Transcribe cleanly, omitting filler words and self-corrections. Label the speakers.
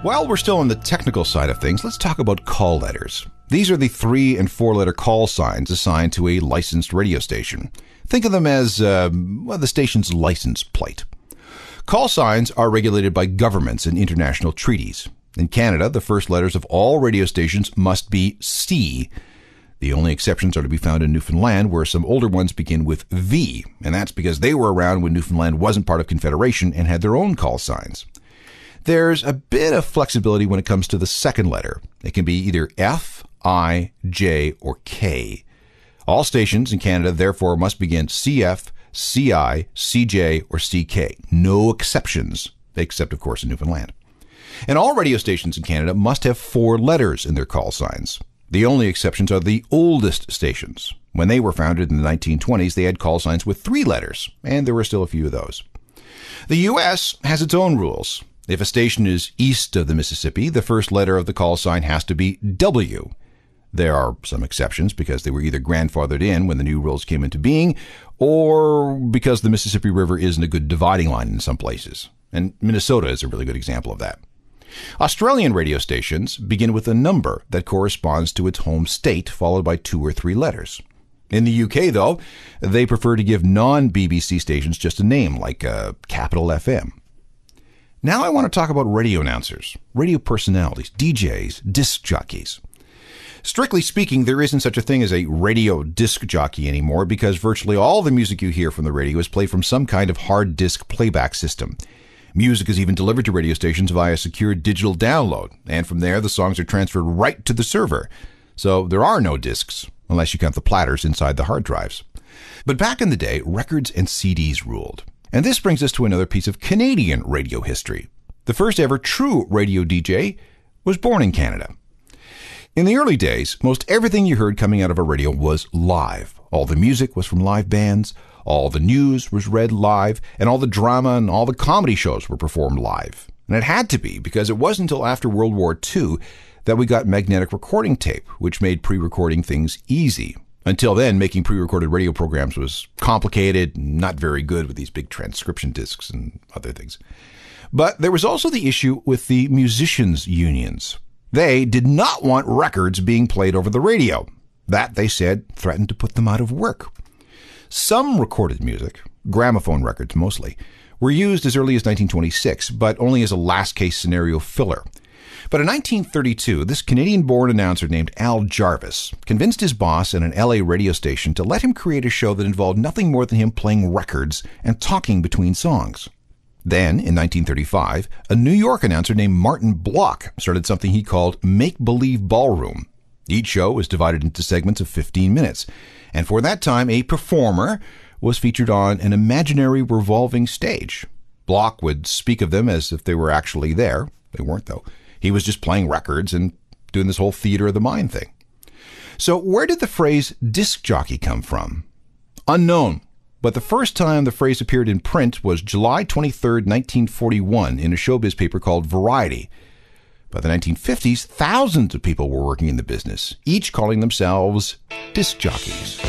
Speaker 1: While we're still on the technical side of things, let's talk about call letters. These are the 3- and 4-letter call signs assigned to a licensed radio station. Think of them as, the station's license plate. Call signs are regulated by governments and international treaties. In Canada, the first letters of all radio stations must be C. The only exceptions are to be found in Newfoundland, where some older ones begin with V, and that's because they were around when Newfoundland wasn't part of Confederation and had their own call signs. There's a bit of flexibility when it comes to the second letter. It can be either F, I, J, or K. All stations in Canada, therefore, must begin CF, CI, CJ, or CK. No exceptions, except, of course, in Newfoundland. And all radio stations in Canada must have 4 letters in their call signs. The only exceptions are the oldest stations. When they were founded in the 1920s, they had call signs with 3 letters, and there were still a few of those. The U.S. has its own rules. If a station is east of the Mississippi, the first letter of the call sign has to be W. There are some exceptions because they were either grandfathered in when the new rules came into being, or because the Mississippi River isn't a good dividing line in some places. And Minnesota is a really good example of that. Australian radio stations begin with a number that corresponds to its home state, followed by 2 or 3 letters. In the UK, though, they prefer to give non-BBC stations just a name, like Capital FM. Now I want to talk about radio announcers, radio personalities, DJs, disc jockeys. Strictly speaking, there isn't such a thing as a radio disc jockey anymore because virtually all the music you hear from the radio is played from some kind of hard disk playback system. Music is even delivered to radio stations via secure digital download, and from there the songs are transferred right to the server. So there are no discs, unless you count the platters inside the hard drives. But back in the day, records and CDs ruled. And this brings us to another piece of Canadian radio history. The first ever true radio DJ was born in Canada. In the early days, most everything you heard coming out of a radio was live. All the music was from live bands, all the news was read live, and all the drama and all the comedy shows were performed live. And it had to be, because it wasn't until after World War II that we got magnetic recording tape, which made pre-recording things easy. Until then, making pre-recorded radio programs was complicated, not very good with these big transcription discs and other things. But there was also the issue with the musicians' unions. They did not want records being played over the radio. That, they said, threatened to put them out of work. Some recorded music, Gramophone Records mostly, were used as early as 1926, but only as a last-case scenario filler. But in 1932, this Canadian-born announcer named Al Jarvis convinced his boss at an LA radio station to let him create a show that involved nothing more than him playing records and talking between songs. Then, in 1935, a New York announcer named Martin Block started something he called Make-Believe Ballroom. Each show was divided into segments of 15 minutes, and for that time, a performer was featured on an imaginary revolving stage. Block would speak of them as if they were actually there. They weren't, though. He was just playing records and doing this whole theater of the mind thing. So where did the phrase disc jockey come from? Unknown. But the first time the phrase appeared in print was July 23, 1941, in a showbiz paper called Variety. By the 1950s, thousands of people were working in the business, each calling themselves disc jockeys.